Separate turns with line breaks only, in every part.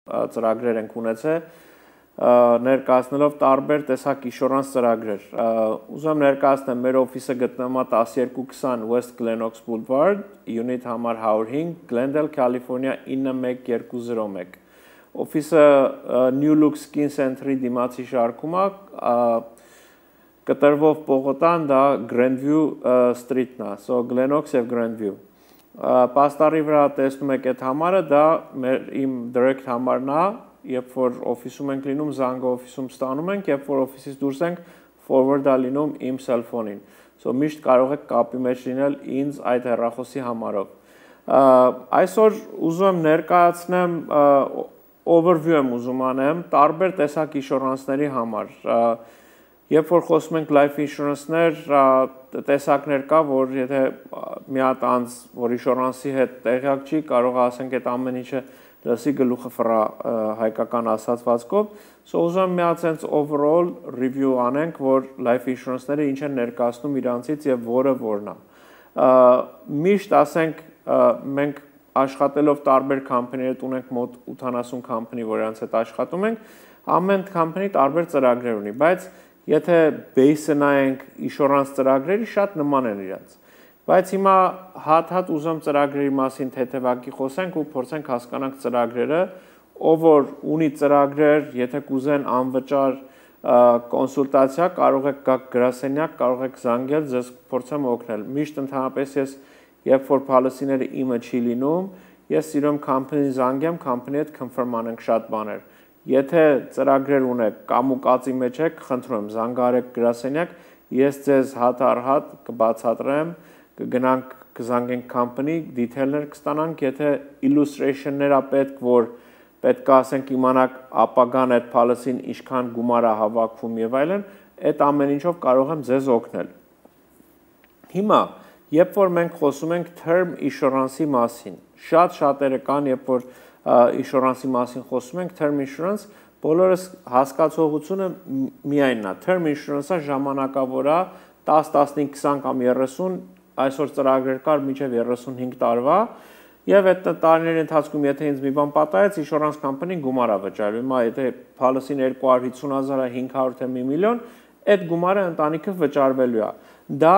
ծրագրեր ենք ունեցել ներկայացնելով տարբեր տեսակ ինշորանս ծրագրեր։ Ուզում եմ ներկայացնեմ մեր օֆիսը գտնվում է 1220 West Glenox Boulevard, unit համար 105, Glendale, California 91201։ Օֆիսը New Look Skin Center-ի դիմացի շարքում է, կտրվող պողոտան դա Grandview Street-ն է, so Glenox եւ Grandview։ Պաստառի վրա տեսնում եք այդ համարը, դա իմ direct համարն է, երբ որ օֆիսում ենք լինում, զանգը օֆիսում ստանում ենք, երբ որ օֆիսից դուրս ենք, forward-ա լինում իմ cell phone-ին։ So միշտ կարող եք կապի մեջ լինել ինձ այդ հեռախոսի համարով։ Այսօր ուզում եմ ներկայացնեմ overview եմ ուզում անեմ տարբեր տեսակ ինշորանսների համար։ Երբ որ խոսում ենք life insurance-ներ, տեսակներ կա, որ եթե մի հատ անձ, որ ինշորանսի հետ տեղյակ չի, կարող է ասենք այդ ամեն ինչը լսի գլուխը ֆռա հայկական ասացվածքով, so ուզում եմ մի հատ sense overall review անենք, որ life insurance-ները ինչ են ներկայացնում իրանցից եւ որը որն է։ Միշտ ասենք մենք աշխատելով տարբեր company-ներ հետ ունենք մոտ 80 company, որոնց հետ աշխատում ենք, ամեն company տարբեր ծրագրեր ունի, բայց եթե base-ը նայենք insurance ծրագրերի շատ նման են իրաց։ Բայց հիմա հատ ուզում ծրագրերի մասին թեթևակի խոսենք ու փորձենք հասկանանք ծրագրերը, ով որ ունի ծրագրեր, եթե կուզեն անվճար կոնսուլտացիա, կարող եք գալ գրասենյակ, կարող եք զանգել, ձեզ փորձեմ օգնել։ Միշտ ընդհանրապես ես երբ որ policy-ները իմը չի լինում, ես սիրում company զանգեմ, company հետ confirm անենք շատ բաներ։ Եթե ծրագրեր ունեք կամ ու կացի մեջ եք, խնդրում եմ զանգարեք գրասենյակ, ես ձեզ հատ առ հատ կբացատրեմ, կգնանք կզանգենք company, detail-ներ կստանանք, եթե illustration-ներ է պետք, որ պետք է ասենք իմանաք ապագան այդ policy-ին ինչքան գումար է հավաքվում եւ այլն, այդ ամեն ինչով կարող եմ ձեզ օգնել։ Հիմա, երբ որ մենք խոսում ենք term insurance-ի մասին, շատերը կան, երբ որ insurance-ի մասին խոսում ենք, term insurance, բոլորս հասկացողությունը միայնն է, term insurance-ը ժամանակավոր է 10, 15, 20 կամ 30, այսօր ծրագրեր կար մինչև 35 տարվա, եւ այդ տարիների ընթացքում եթե ինձ մի բան պատահեց, insurance company-ն գումար է վճարում, հիմա եթե policy-ն 250,000-ը 500 թե 1 միլիոն, այդ գումարը ընտանիքը վճարվելու է։ Դա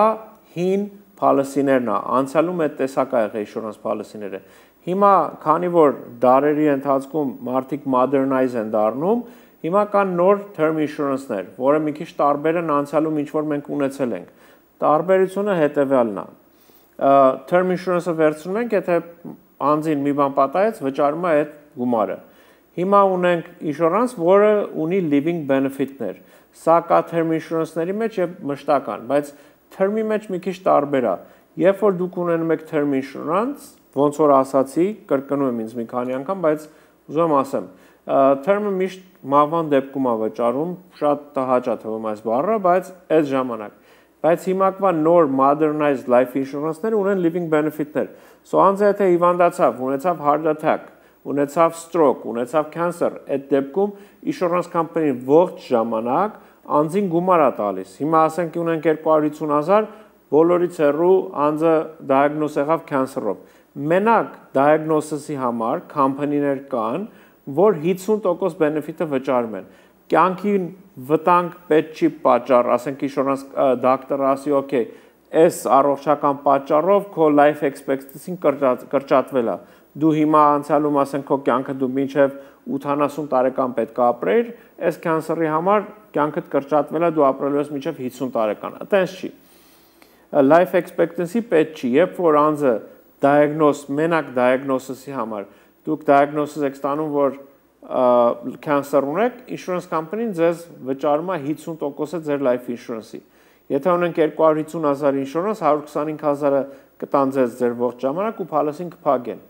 հին policy-ներն է, անցյալում այդ տեսակա եղել insurance policy-ները։ Հիմա, քանի որ դարերի ընթացքում մարդիկ modernize են դառնում, հիմա կան նոր term insurance-ներ, որը մի քիչ տարբեր են անցյալում ինչ որ մենք ունեցել ենք։ Տարբերությունը հետևյալն է։ Term insurance-ը վերցնում ենք, եթե անձին մի բան պատահեց, վճարում է այդ գումարը։ Հիմա ունենք insurance, որը ունի living benefit-ներ։ Սա կա term insurance-ների մեջ եւ մշտական, բայց term-ի մեջ մի քիչ տարբեր է։ Երբ որ դուք ունենում եք term insurance, ոնց որ ասացի, կրկնում եմ ինձ մի քանի անգամ, բայց ուզում եմ ասեմ, term-ը միշտ մահվան դեպքում է վճարում, շատ տհաճ է թվում այս բառը, բայց այդ ժամանակ։ Բայց հիմակվա նոր modernized life insurance-ները ունեն living benefit-ներ։ So անձը եթե հիվանդացավ, ունեցավ heart attack, ունեցավ stroke, ունեցավ cancer, այդ դեպքում insurance company-ն ողջ ժամանակ անձին գումար է տալիս։ Հիմա ասենք ունենք 250,000, բոլորից հեռու անձը diagnose եղավ cancer-ով։ Մենակ diagnosis-ի համար company-ներ կան, որ 50% benefit-ը վճարում են։ Կյանքին վտանգ պետք չի պատճառ, ասենք insurance doctor-ը ասի, okay, այս առողջական պատճառով քո life expectancy-ն կրճատվել է։ Դու հիմա անցյալում ասենք քո կյանքը դու մինչև 80 տարեկան պետք է ապրեիր, այս cancer-ի համար կյանքդ կրճատվել է, դու ապրելու ես մինչև 50 տարեկան։ Այտենց չի։ Life expectancy պետք չի, երբ որ անձը մենակ diagnosis-ի համար, դուք diagnosis եք ստանում, որ cancer ունեք, insurance company-ն ձեզ վճարում է 50%-ը ձեր life insurance-ի։ Եթե ունենք 250,000 insurance, 125,000-ը կտան ձեզ ձեր ողջ ժամանակ ու policy-ն կփակեն։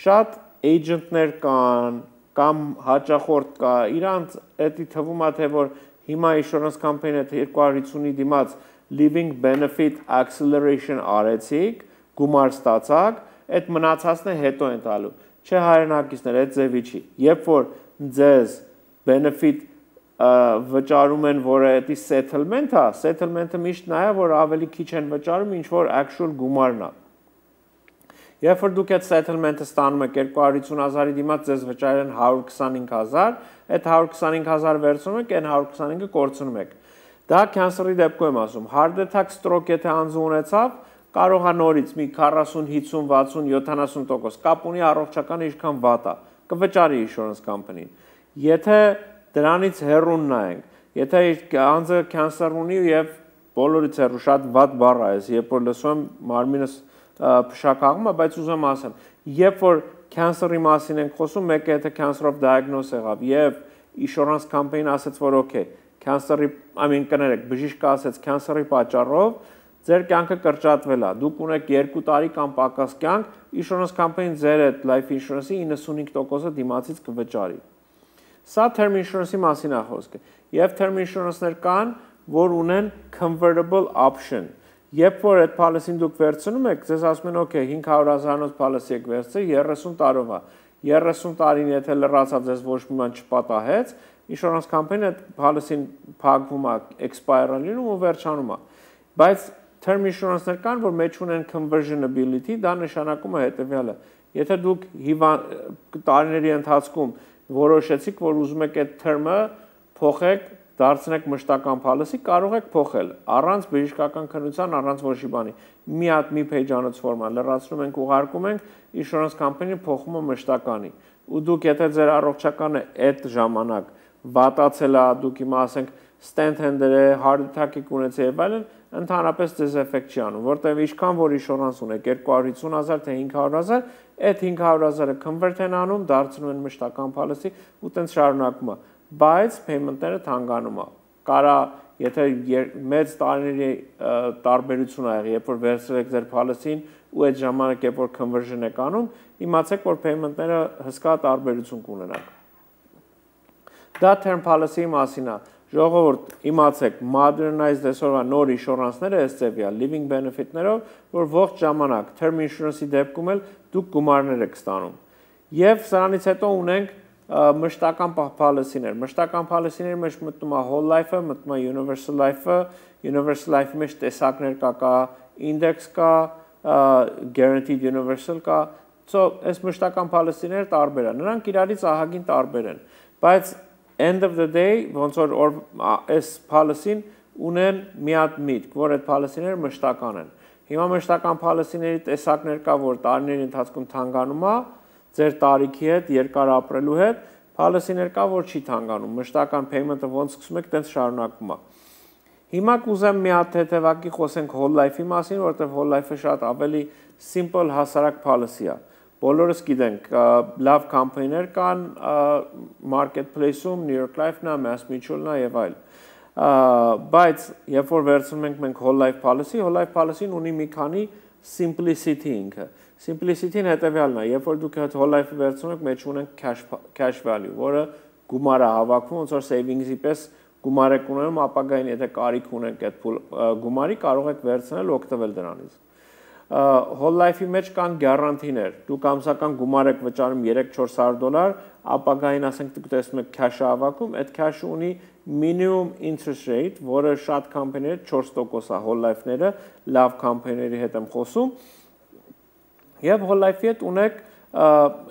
Շատ agent-ներ կան, կամ հաճախորդ կա, իրանց էդի թվում է թե որ հիմա insurance company-ը 250-ի դիմաց living benefit acceleration արեցիք, գումար ստացակ, այդ մնացածն է հետո են տալու։ Չէ հայրենակիցներ, այդ ձևի չի։ Երբ որ ձեզ benefit վճարում են, որը էդի settlement-ը, settlement-ը միշտ նա է, որ ավելի քիչ են վճարում, ինչ որ actual գումարն է։ Երբ որ դուք այդ settlement-ը ստանում եք 250,000-ի դիմաց ձեզ վճարեն 125,000, այդ 125,000 վերցնում եք, այն 125-ը կորցնում եք։ Դա cancer-ի դեպքում եմ ասում։ Heart attack, stroke եթե անձը ունեցավ, կարող է նորից մի 40, 50, 60, 70% կապ ունի առողջական ինչքան վատ է, կվճարի insurance company-ն։ Եթե դրանից հեռուն նայենք, եթե անձը cancer ունի եւ բոլորից հեռու շատ վատ բառ է, երբ որ լսում եմ մարմինս փշակաղում է, բայց ուզում ասեմ, երբ որ cancer-ի մասին ենք խոսում, մեկը եթե cancer of diagnose եղավ եւ insurance company-ն ասաց, որ okay, cancer-ի, կներեք, բժիշկը ասաց cancer-ի պատճառով ձեր կյանքը կրճատվել է, դուք ունեք 2 տարի կամ պակաս կյանք, insurance company-ն ձեր այդ life insurance-ի 95%-ը դիմացից կվճարի։ Սա term insurance-ի մասին է խոսքը։ Եվ term insurance-ներ կան, որ ունեն convertible option։ Երբ որ այդ policy-ն դուք վերցնում եք, ձեզ ասում են, okay, 500,000-ով policy եք վերցրել 30 տարով է։ 30 տարին եթե լրացավ ձեզ ոչ մի բան չպատահեց, insurance company-ն այդ policy-ն փակվում է, expire-ը լինում ու վերջանում է։ Բայց term insurance-ներ կան, որ մեջ ունեն conversionability, դա նշանակում է հետևյալը։ Եթե դուք տարիների ընթացքում որոշեցիք, որ ուզում եք այդ term-ը փոխեք, դարձնեք մշտական policy, կարող եք փոխել առանց բժշկական քննության, առանց ոչ մի բանի։ Մի հատ մի page-անոց ֆորմա լրացնում ենք, ուղարկում ենք, insurance company-ը փոխում է մշտականի։ Ու դուք եթե ձեր առողջականը այդ ժամանակ վատացել է, դուք հիմա ասենք stent handle է, heart attack-եք ունեցել եւ այլն, ընդհանրապես ձեզ էֆեկտ չի անում, որտեղ ինչքան որ insurance ունեք 250,000 թե 500,000, այդ 500,000-ը convert են անում, դարձնում են մշտական policy ու տենց շարունակում է, բայց payment-ները թանկանում է։ Կարա, եթե մեծ տարիների տարբերություն ա եղել, երբ որ վերցրել եք ձեր policy-ին ու այդ ժամանակ երբ որ conversion եք անում, իմացեք որ payment-ները հսկա տարբերություն կունենան։ Դա term policy-ի մասին է։ Ժողովուրդ, իմացեք, modernized այսօրվա նոր insurance-ները էսցեվիա, living benefit-ներով, որ ողջ ժամանակ term insurance-ի դեպքում էլ դուք գումարներ եք ստանում։ Եվ սրանից հետո ունենք մշտական policy-ներ։ Մշտական policy-ների մեջ մտնում է whole life-ը, մտնում է universal life-ը, universal life-ի մեջ տեսակներ կա, index կա, guaranteed universal կա։ Այս մշտական policy-ները տարբեր են։ Նրանք իրարից ահագին տարբեր են։ Բայց end of the day, ոնց որ այս policy-ն ունեն մի հատ միտք, որ այդ policy-ները մշտական են։ Հիմա մշտական policy-ների տեսակներ կա, որ տարիների ընթացքում թանկանում է, ձեր տարիքի հետ, երկար ապրելու հետ, policy-ներ կա, որ չի թանկանում, մշտական payment-ը ոնց սկսում եք, տենց շարունակում է։ Հիմա կուզեմ մի հատ հետևակի խոսենք whole life-ի մասին, որովհետև whole life-ը շատ ավելի simple հասարակ policy է։ Բոլորս գիտենք, լավ կամպանիներ կան marketplace-ում, New York Life-ն է, Mass Mutual-ն է եւ այլ։ Բայց երբ որ վերցնում ենք մենք whole life policy-ն ունի մի քանի simplicity ինքը։ Simplicity-ն հետեւյալն է, երբ որ դուք այդ whole life-ը վերցնում եք, մեջ ունենք cash value, որը գումար է հավաքում, ոնց որ savings-ի պես գումար եք ունենում, ապագային եթե կարիք ունեք այդ գումարի, կարող եք վերցնել ու օգտվել դրանից։ Whole life-ի մեջ կան գարանտիներ, դուք ամսական գումար եք վճարում $300-400, ապագային ասենք դուք տեսնում եք cash-ը հավաքում, այդ cash-ը ունի minimum interest rate, որը շատ կամպանիներ 4% է whole life-ները, լավ կամպանիների հետ եմ խոսում, եւ whole life-ի հետ ունեք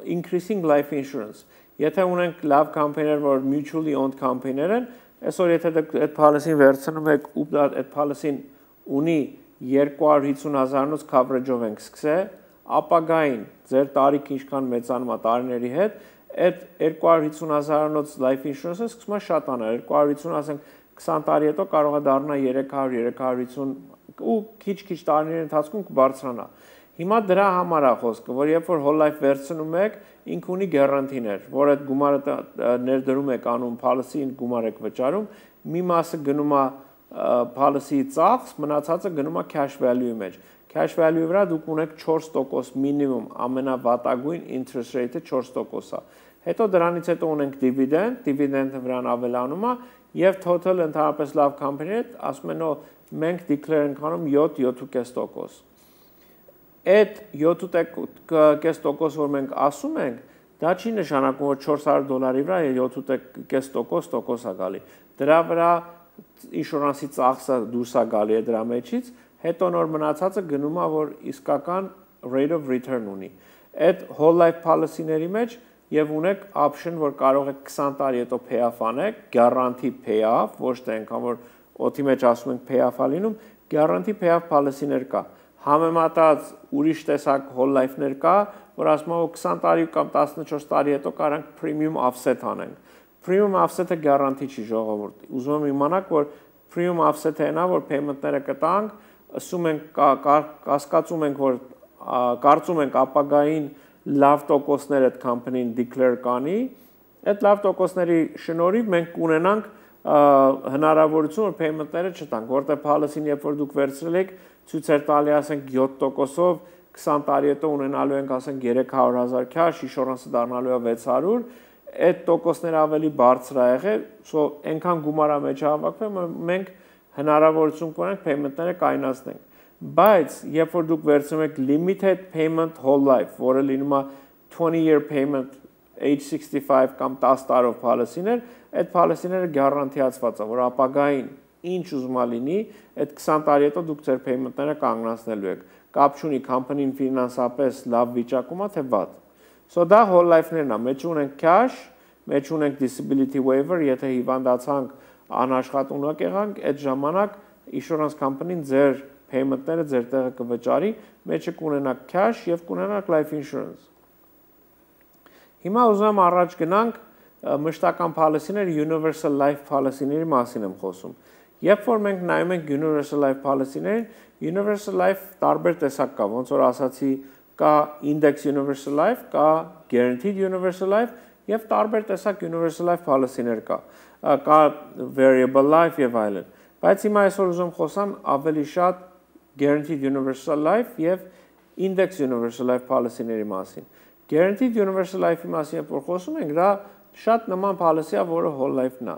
increasing life insurance։ Եթե ունենք լավ կամպանիներ, որ mutually owned կամպանիներ են, այսօր եթե այդ policy-ին վերցնում եք ու այդ policy-ին ունի 250,000-ից coverage-ով ենք սկսել, ապագային ձեր տարիքը ինչքան մեծանում է տարիների հետ, այդ 250,000-ից life insurance-ը սկսում է շատանալ, 250, ասենք 20 տարի հետո կարող է դառնալ 300-350 ու քիչ-քիչ տարիների ընթացքում կբարձրանա։ Հիմա դրա համար է խոսքը, որ երբ որ whole life վերցնում եք, ինքը ունի գարանտիներ, որ այդ գումարը ներդրում եք անում policy-ին գումար եք վճարում, մի մասը գնում է policy-ի ծախս, մնացածը գնում է cash value-ի մեջ։ Cash value-ի վրա դուք ունեք 4% minimum, ամենավատագույն interest rate-ը 4% է։ Հետո դրանից հետո ունենք dividend, dividend-ը վրան ավելանում է եւ total ընդհանրապես լավ կամպանիներ ասում են, մենք declare ենք անում 7.5%։ Այդ 7.5%, որ մենք ասում ենք, դա չի նշանակում, որ $400 վրա 7.5% է գալի։ Դրա վրա insurance-ի ծախսը դուրս է գալի է դրա մեջից, հետո նոր մնացածը գնում է, որ իսկական rate of return ունի։ Այդ whole life policy-ների մեջ եւ ունեք option, որ կարող եք 20 տարի հետո pay-off անեք, guarantee pay-off, ոչ թե այնքան որ օդի մեջ ասում ենք pay-off-ա լինում, guarantee pay-off policy-ներ կա։ Համեմատած ուրիշ տեսակ whole life-ներ կա, որ ասում են 20 տարի կամ 14 տարի հետո կարանք premium offset անենք։ Premium offset-ը guarantee չի ժողովուրդ։ Ուզում եմ իմանաք, որ premium offset-ը այնա, որ payment-ները կտանք, ասում ենք կասկածում ենք, որ կարծում ենք ապագային լավ տոկոսներ այդ company-ն declare կանի, այդ լավ տոկոսների շնորհիվ մենք կունենանք հնարավորություն, որ payment-ները չտանք, որտեղ policy-ն երբ որ դուք վերցրել եք, ցույց էր տալի, ասենք 7%-ով 20 տարի հետո ունենալու ենք, ասենք 300,000 cash, insurance-ը դառնալու է 600, այդ տոկոսները ավելի բարձր ա եղել, so այնքան գումարա մեջ հավաքվում, մենք հնարավորություն կունենք payment-ները կայունացնենք։ Բայց երբ որ դուք վերցնում եք limited payment whole life, որը լինում է 20-year payment age 65 կամ 10 տարով policy-ներ, այդ policy-ները գարանտիացված է, որ ապագային ինչ ուզում լինի, այդ 20 տարի հետո դուք ձեր payment-ները կանգնացնելու եք։ Կապ չունի company-ն ֆինանսապես լավ վիճակում է թե վատ։ So դա whole life-ներն է, մեջ ունենք cash, մեջ ունենք disability waiver, եթե հիվանդացանք, անաշխատունակ եղանք, այդ ժամանակ insurance company-ն ձեր payment-ները ձեր տեղը կվճարի, մեջը կունենաք cash եւ կունենաք life insurance։ Հիմա ուզում եմ առաջ գնանք մշտական policy-ներ, universal life policy-ների մասին եմ խոսում։ Երբ որ մենք նայում ենք universal life policy-ներին, universal life տարբեր տեսակ կա, ոնց որ ասացի, կա index universal life, կա guaranteed universal life եւ տարբեր տեսակ universal life policy-ներ կա։ Կա variable life եւ այլն։ Բայց հիմա այսօր ուզում խոսամ ավելի շատ guaranteed universal life եւ index universal life policy-ների մասին։ Guaranteed universal life-ի մասին որ խոսում ենք, դա շատ նման policy է, որը whole life-ն է։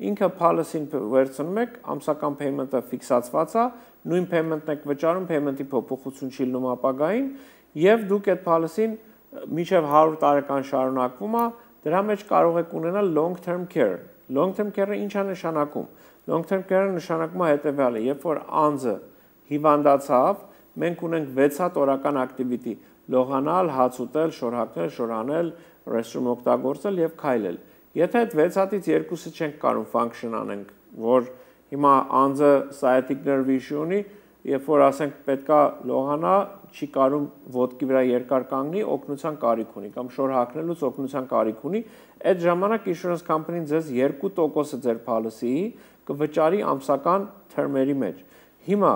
Ինքը policy-ն վերցնում եք, ամսական payment-ը ֆիքսացված է, նույն payment-ն եք վճարում, payment-ի փոփոխություն չի լինում ապագային, եւ դուք այդ policy-ն մինչեւ 100 տարեկան շարունակվում է, դրա մեջ կարող եք ունենալ long term care։ Long term care-ը ինչ է նշանակում։ Long term care-ը նշանակում է հետեւյալը, երբ որ անձը հիվանդացավ, մենք ունենք 6 հատ օրական activity՝ լողանալ, հաց ուտել, շոր հագնել, շոր անել, restroom օգտագործել եւ քայլել։ Եթե այդ 6 հատից 2-ը չենք կարող function անենք, որ հիմա անձը sciatic nerve issue ունի, երբ որ ասենք պետքա լողանա, չի կարող ոտքի վրա երկար կանգնի, օգնության կարիք ունի կամ շոր հագնելուց օգնության կարիք ունի, այդ ժամանակ insurance company-ն ձեզ 2%-ը ձեր policy-ի կվճարի ամսական term-երի մեջ։ Հիմա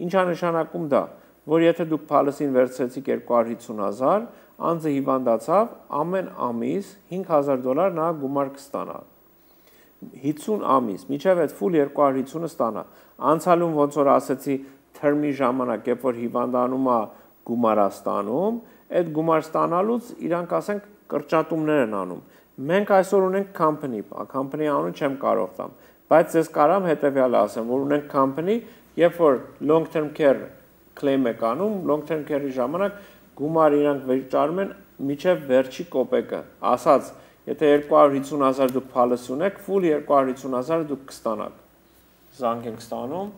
ինչ է նշանակում դա, որ եթե դուք policy-ին վերցրեցիք 250,000, անձը հիվանդացավ, ամեն ամիս $5,000 նա գումար կստանա։ 50 ամիս, մինչև այդ full 250-ը ստանա։ Անցյալում ոնց որ ասեցի, term-ի ժամանակ, երբ որ հիվանդանում է գումար է ստանում, այդ գումար ստանալուց իրանք ասենք կրճատումներ են անում։ Մենք այսօր ունենք company անունը չեմ կարող տամ, բայց ես կարամ հետեւյալը ասեմ, որ ունենք company, երբ որ long term care claim եք անում, long term care-ի ժամանակ գումար իրանք վճարում են միջև վերջի կոպեկը, ասած, եթե 250,000 դուք policy ունեք, full 250,000 դուք կստանաք։ Զանգ ենք ստանում։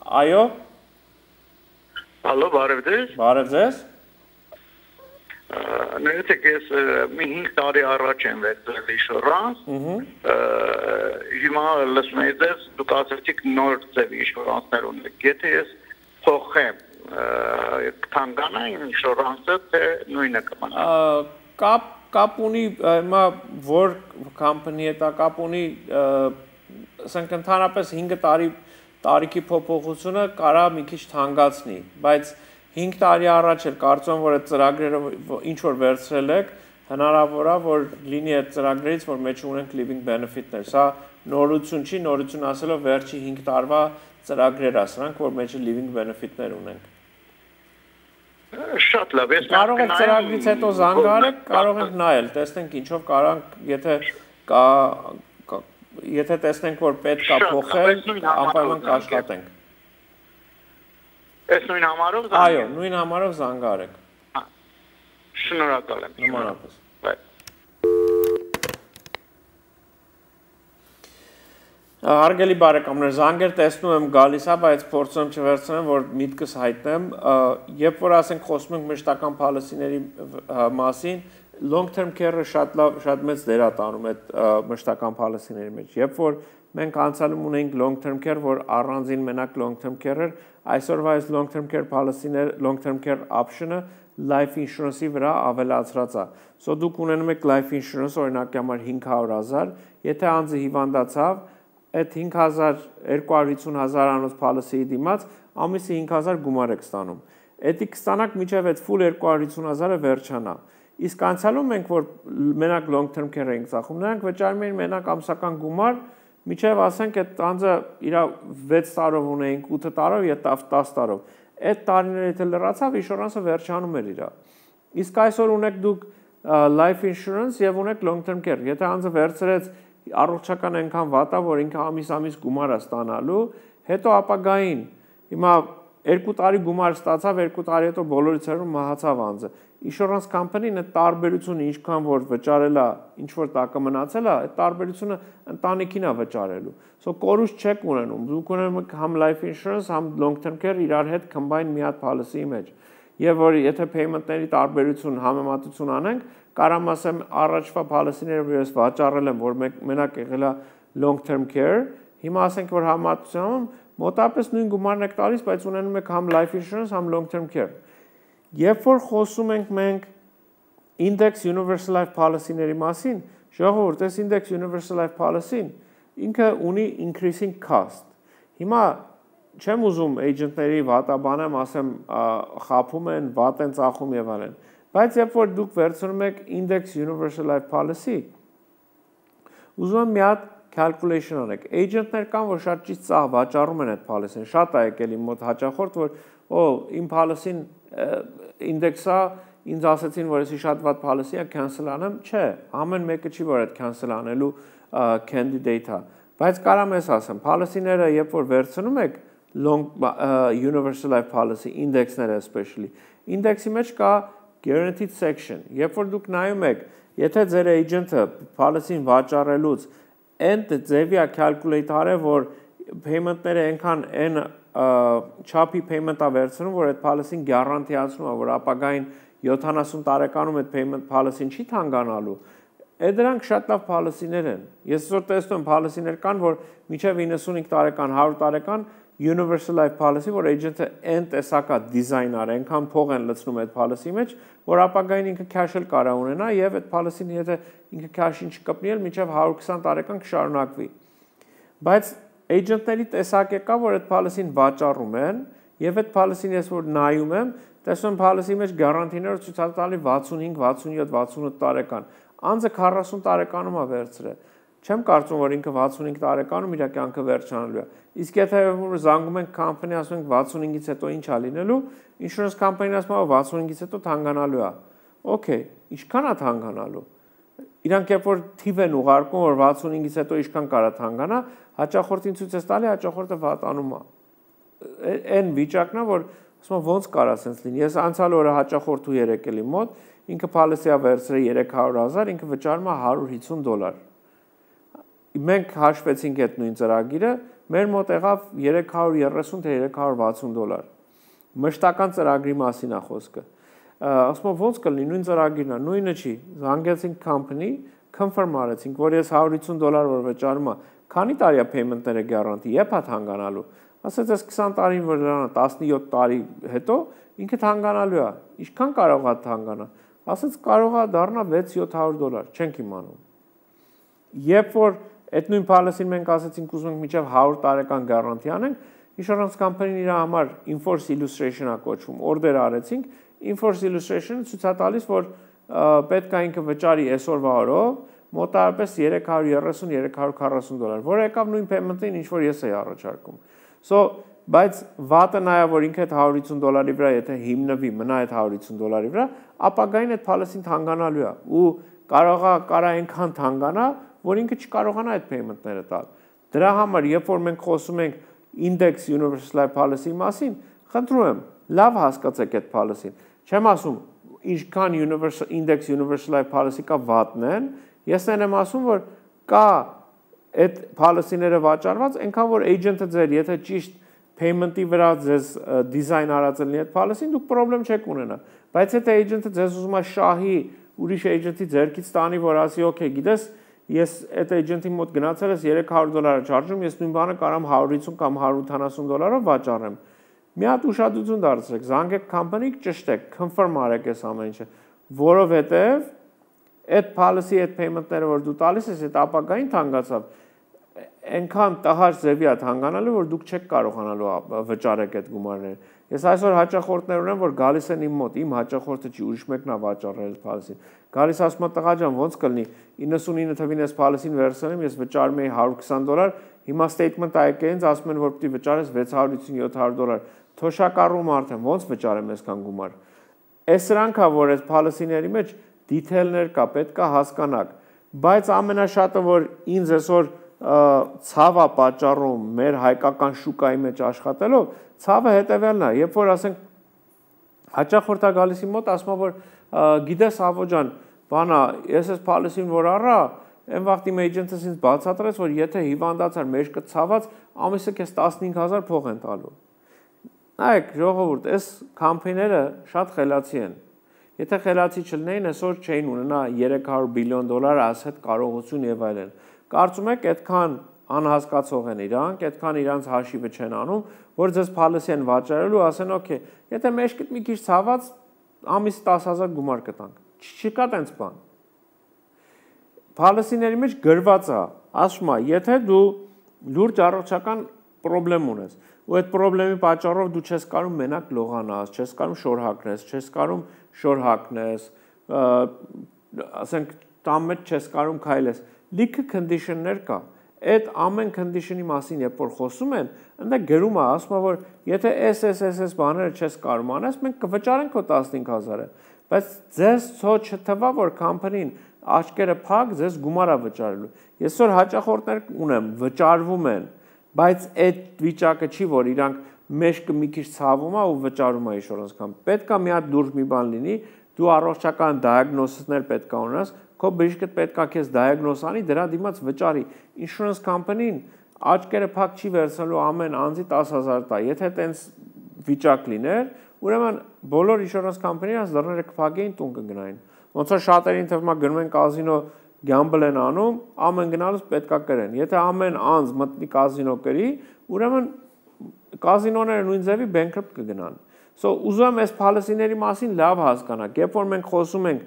Այո։
Ալո, բարև ձեզ։
Բարև ձեզ։
Ներեցեք, ես մի 5 տարի առաջ եմ վերցրել insurance։ Հիմա լսում եմ ձեզ, դուք ասացիք նոր ձև insurance-ներ ունեք։ Եթե ես փոխեմ, կթանկանա insurance-ը, թե նույնը կմնա։
Կապ ունի, հիմա որ company-ը դա կապ ունի, ասենք ընդհանրապես 5 տարի տարիքի փոփոխությունը կարա մի քիչ թանկացնի, բայց 5 տարի առաջ էլ կարծում եմ, որ այդ ծրագրերը ինչ որ վերցրել եք, հնարավոր է, որ լինի այդ ծրագրերից, որ մեջ ունենք living benefit-ներ։ Սա նորություն չի, նորություն ասելով վերջի 5 տարվա ծրագրեր է սրանք, որ մեջը living benefit-ներ ունենք։
Շատ լավ, ես
կարող եք ծրագրից հետո զանգարեք, կարող ենք նայել, տեսնենք ինչով կարանք, եթե տեսնենք, որ պետք է փոխել, անպայման կաշխատենք։
Այս նույն համարով զանգարեք։
Այո, նույն համարով զանգարեք։
Շնորհակալ եմ։
Նմանապես։ Հարգելի բարեկամներ, զանգեր տեսնում եմ գալիս է, բայց փորձում եմ չվերցնեմ, որ միտքս հայտնեմ, երբ որ ասենք խոսում ենք մշտական policy-ների մասին, long term care-ը շատ մեծ դեր է տանում այդ մշտական policy-ների մեջ։ Երբ որ մենք անցյալում ունեինք long term care, որ առանձին մենակ long term care-էր, այսօրվա այս long term care policy-ներ, long term care option-ը life insurance-ի վրա ավելացրած է։ So դուք ունենում եք life insurance օրինակի համար 500,000, եթե անձը հիվանդացավ, այդ 5,250,000 անոց policy-ի դիմաց ամիսի 5,000 գումար եք ստանում։ Էդի կստանաք մինչև այդ full 250,000-ը վերջանա։ Իսկ անցյալում մենք որ մենակ long term care էինք ծախում, նրանք վճարում էին մենակ ամսական գումար, մինչև ասենք այդ անձը իր 6 տարով ունեինք, 8 տարով եւ 10 տարով։ Այդ տարիները եթե լրացավ, ինշուրանսը վերջանում էր իր։ Իսկ այսօր ունեք դուք life insurance եւ ունեք long term care։ Եթե անձը վերցրեց առողջական այնքան վատա, որ ինքը ամիս գումար է ստանալու, հետո ապագային հիմա 2 տարի գումար ստացավ, 2 տարի հետո բոլորի ցերում մահացավ անձը։ Insurance company-ն այդ տարբերությունը ինչքան որ վճարել է, ինչ որ տակը մնացել է, այդ տարբերությունը ընտանիքին է վճարելու։ So կորուստ չեք ունենում։ Դուք ունենում եք համ life insurance, համ long term care իրար հետ combine մի հատ policy-ի մեջ։ Եվ որ եթե payment-ների տարբերություն համեմատություն անենք, կարամ ասեմ առաջվա policy-ները որ ես վաճառել եմ, որ մենակ եղել է long term care, հիմա ասենք որ համեմատությամբ մոտավորապես նույն գումարն եք տալիս, բայց ունենում եք համ life insurance, համ long term care։ Երբ որ խոսում ենք մենք index universal life policy-ների մասին, ժողովուրդ, այս index universal life policy-ն ինքը ունի increasing cost։ Հիմա չեմ ուզում agent-ների վատաբանեմ, ասեմ խափում են, վատ են ծախում եւ այլն։ Բայց երբ որ դուք վերցնում եք index universal life policy, ուզում եմ մի հատ calculation անեք։ Agent-ներ կան, որ շատ ճիշտ ծախ վաճառում են այդ policy-ն։ Շատ է եկել իմ մոտ հաճախորդ, որ իմ policy-ն index-ը ինձ ասեցին, որ էսի շատ վատ policy-ը cancel անեմ։ Չէ, ամեն մեկը չի որ այդ cancel անելու candidate-ը։ Բայց կարամ ես ասեմ, policy-ները երբ որ վերցնում եք long universal life policy index-ները especially, index-ի մեջ կա guaranteed section։ Երբ որ դուք նայում եք, եթե ձեր agent-ը policy-ն վաճառելուց end ձևի է calculate արել, որ payment-ները այնքան այն չափի payment-ը վերցնում, որ այդ policy-ն գարանտիացնում է, որ ապագային 70 տարեկանում այդ payment policy-ն չի թանկանալու, դրանք շատ լավ policy-ներ են։ Ես այսօր տեսնում եմ policy-ներ կան, որ մինչև 95 տարեկան, 100 տարեկան universal life policy, որ agent-ը այն տեսակա դիզայնար, այնքան փող են լցնում այդ policy-ի մեջ, որ ապագային ինքը cash էլ կարա ունենա եւ այդ policy-ն եթե ինքը cash-ին չկպնի, մինչև 120 տարեկան կշարունակվի։ Բայց agent-ների տեսակ կա, որ այդ policy-ն վաճառում են եւ այդ policy-ն ես որ նայում եմ, տեսնում եմ policy-ի մեջ գարանտիները ցույց տալի 65, 67, 68 տարեկան։ Անձը 40 տարեկանում է վերցրել։ Չեմ կարծում, որ ինքը 65 տարեկանում իր կյանքը վերջանալու է։ Իսկ եթե զանգում ենք company, ասում ենք 65-ից հետո ինչ է լինելու, insurance company-ն ասում է 65-ից հետո թանկանալու է։ Okay, ինչքան է թանկանալու։ Իրանք երբ որ թիվ են ուղարկում, որ 65-ից հետո ինչքան կարա թանկանա, հաճախորդին ցույց է տալի, հաճախորդը վատանում է։ Այն վիճակն է, որ ասում եմ ոնց կարա sense լինի։ Ես անցյալ օրը հաճախորդու եկել իմ մոտ, ինքը policy-ը վերցրել 300,000, ինքը վճարում է $150։ Մենք հաշվեցինք այդ նույն ծրագիրը, մեր մոտ եղավ 330 թե $360։ Մշտական ծրագրի մասին է խոսքը։ Ասում եմ ոնց կլինի, նույն ծրագիրն է, նույնը չի։ Զանգեցինք company, confirm արեցինք, որ ես $150 որ վճարում եմ, քանի տարի է payment-ները guarantee, երբ է թանկանալու։ Ասեց ես 20 տարին որ դրանա 17 տարի հետո ինքը թանկանալու է։ Ինչքան կարող է թանկանա։ Ասեց կարող է դառնա $600-700, չենք իմանում։ Երբ որ այդ նույն policy-ին մենք ասեցինք ուզում ենք մինչև 100 տարեկան գարանտի անենք, insurance company-ն իր համար enforce illustration-ա կոչվում, order արեցինք, enforce illustration-ը ցույց է տալիս, որ պետք է ինքը վճարի այսօրվա օրով մոտավորապես $330-340, որը եկավ նույն payment-ին, ինչ որ ես էի առաջարկում։ So, բայց վատը նա է, որ ինքը այդ $150-ի վրա, եթե հիմնվի մնա այդ $150-ի վրա, ապագային այդ policy-ն թանկանալու է ու կարա այնքան թանկանա, որ ինքը չկարողանա այդ payment-ները տալ։ Դրա համար, երբ որ մենք խոսում ենք index universal life policy-ի մասին, խնդրում եմ, լավ հասկացեք այդ policy-ն։ Չեմ ասում, ինչքան index universal life policy կա վատն են, ես այն եմ ասում, որ կա այդ policy-ները վաճառված, այնքան որ agent-ը ձեր, եթե ճիշտ payment-ի վրա ձեզ design արած լինի այդ policy-ն, դուք problem չեք ունենա։ Բայց եթե agent-ը ձեզ ուզում է շահի ուրիշ agent-ի ձեռքից տանի, որ ասի, okay, գիտես, ես այդ agent-ի մոտ գնացել ես $300 չարժում, ես նույն բանը կարամ 150 կամ $170 վաճառեմ։ Մի հատ ուշադրություն դարձրեք, զանգեք company-ը ճշտեք, confirm արեք այս ամեն ինչը, որովհետև այդ policy, այդ payment-ները, որ դու տալիս ես, այդ ապագային թանկացավ, այնքան տհաճ ձևի է թանկանալու, որ դուք չեք կարողանալու վճարեք այդ գումարները։ Ես այսօր հաճախորդներ ունեմ, որ գալիս են իմ մոտ, իմ հաճախորդը չի, ուրիշ մեկն է վաճառել այդ policy-ն։ Գալիս ասում է տղա ջան, ոնց կլինի 99 թվին այս policy-ն վերցրել եմ, ես վճարում էի $120, հիմա statement-ը եկել ինձ, ասում են, որ պիտի վճարես $650, թոշակառու մարդ եմ, ոնց վճարեմ այսքան գումար։ Այս սրանք է, որ այս policy-ների մեջ detail-ներ կա, պետք է հասկանաք, բայց ամենաշատը, որ ինձ այսօր ցավը պատճառում մեր հայկական շուկայի մեջ աշխատելով, ցավը հետևյալն է, երբ որ ասենք հաճախորդը գալիսի մոտ ասում է, որ գիտես Ավո ջան, բանա, ես այս policy-ն որ առա, այն վաղտի իմ agent-ը ինձ բացատրեց, որ եթե հիվանդացար մեջքը ցաված, ամիսը քեզ 15000 փող են տալու։ Նայեք, ժողովուրդ, այս company-ները շատ խելացի են։ Եթե խելացի չլինեին, այսօր չէին ունենա $300 բիլիոն asset կարողություն եւ այլն։ Կարծում եք այդքան անհասկացող են իրանք, այդքան իրանց հաշիվը չեն անում, որ ձեզ policy են վաճառելու, ասեն, okay, եթե մեջքդ մի քիչ ցաված, ամիս 10000 գումար կտանք։ Չկա տենց բան։ Policy-ների մեջ գրված է, ասում է, եթե դու լուրջ առողջական պրոբլեմ ունես, ու այդ պրոբլեմի պատճառով դու չես կարող մենակ լողանաս, չես կարող շոր հագնես, չես կարող շոր հագնես, ասենք տան մեջ չես կարող քայլես, լիքը condition-ներ կա։ Այդ ամեն condition-ի մասին երբ որ խոսում են, այնտեղ գրում է, ասում է, որ եթե այս բաները չես կարող անես, մենք կվճարենք քո 15000-ը, բայց ձեզ ցո չթվա, որ company-ն աչքերը փակ ձեզ գումար է վճարելու։ Ես որ հաճախորդներ ունեմ, վճարվում են, բայց այդ վիճակը չի, որ իրանք մեջքը մի քիչ ցավում է ու վճարում է insurance company։ Պետք է մի հատ դուրս մի բան լինի, դու առողջական diagnosis-ներ պետք է ունենաս, քո բժիշկը պետք է քեզ diagnose անի, դրա դիմաց վճարի։ Insurance company-ն աչքերը փակ չի վերցնելու ամեն անձի 10000 տա։ Եթե տենց վիճակ լիներ, ուրեմն բոլոր insurance company-ները դռները կփակեին, տուն կգնային։ Ոնց որ շատերին թվում է գնում են կազինո gamble են անում, ամեն գնալուց պետքա կրեն։ Եթե ամեն անձ մտնի կազինո կրի, ուրեմն կազինոները նույն ձևի bankrupt կգնան։ So ուզում եմ այս policy-ների մասին լավ հասկանաք։ Երբ որ մենք խոսում ենք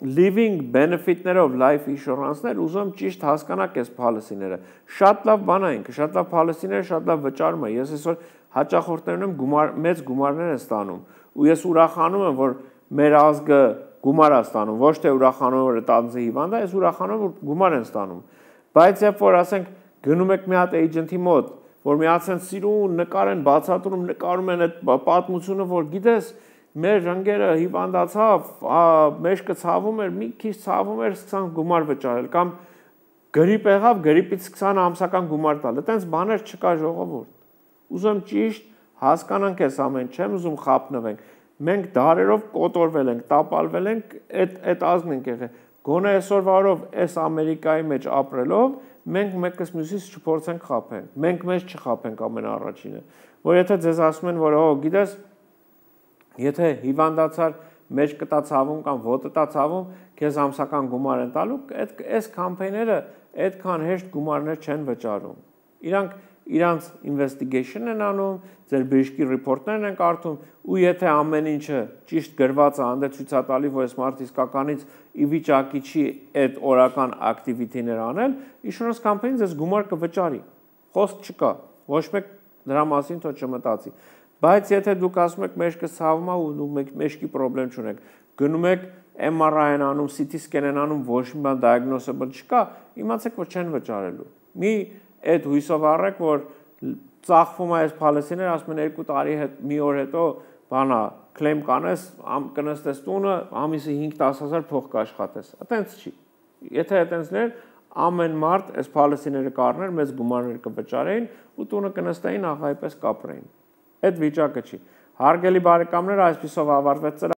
living benefit-ներով life insurance-ներ, ուզում եմ ճիշտ հասկանաք այս policy-ները։ Շատ լավ բան է ինքը, շատ լավ policy-ները, շատ լավ վճարում է։ Ես այսօր հաճախորդներն եմ մեծ գումարներ են ստանում, ու ես ուրախանում եմ, որ մեր ազգը գումար է ստանում, ոչ թե ուրախանում որ տանձի հիվանդ է, ես ուրախանում որ գումար են ստանում։ Բայց երբ որ ասենք գնում եք մի հատ agent-ի մոտ, որ միացեն սիրուն նկար են բացատրում, նկարում են այդ պատմությունը, որ գիտես, մեր ընկերը հիվանդացավ, մեջքը ցավում էր, մի քիչ ցավում էր, սկսան գումար վճարել, կամ գրիպ եղավ, գրիպից սկսան ամսական գումար տալ։ Այդպես բաներ չկա ժողովուրդ։ Ուզում ճիշտ հասկանանք այս ամեն, չեմ ուզում խափնվենք։ Մենք դարերով կոտորվել ենք, տապալվել ենք, այդ ազգն ենք եղել։ Գոնե այսօրվա օրով այս Ամերիկայի մեջ ապրելով, մենք մեկս մյուսից չփորձենք խափել։ Մենք մեզ չխափենք ամենաառաջինը, որ եթե ձեզ ասում են, որ գիտես, եթե հիվանդացար, մեջ կտա ցավում կամ ոտը տա ցավում, քեզ ամսական գումար են տալու, այս կամփեյները այդքան հեշտ գումարներ չեն վճարում։ Իրանց investigation են անում, ձեր բժշկի report-ներն են կարդում, ու եթե ամեն ինչը ճիշտ գրված է, հանդեպ ցույց է տալի, որ այս մարդը իսկականից ի վիճակի չի այդ օրական activity-ներ անել, insurance company-ն ձեզ գումար կվճարի։ Խոսք չկա, ոչ մեկ դրա մասին թող չմտածի։ Բայց եթե դուք ասում եք մեջքը ցավում է ու դուք մեջքի խնդրեմ չունեք, գնում եք MRI են անում, CT scan են անում, ոչ մի բան diagnosable չկա, իմացեք որ չեն վճարելու։ Մի այդ հույսով առեք, որ ծախվում է այս policy-ները, ասում են 2 տարի հետ, մի օր հետո բանա claim կանես, կնստես տունը, ամիսը 5-10000 փող կաշխատես։ Այդպես չի։ Եթե այդպես ներ, ամեն մարդ այս policy-ները կառներ, մեծ գումարներ կվճարեին ու տունը կնստեին աղայպես կապրեին։ Այդ վիճակը չի։ Հարգելի բարեկամներ, այսպիսով ավարտվեց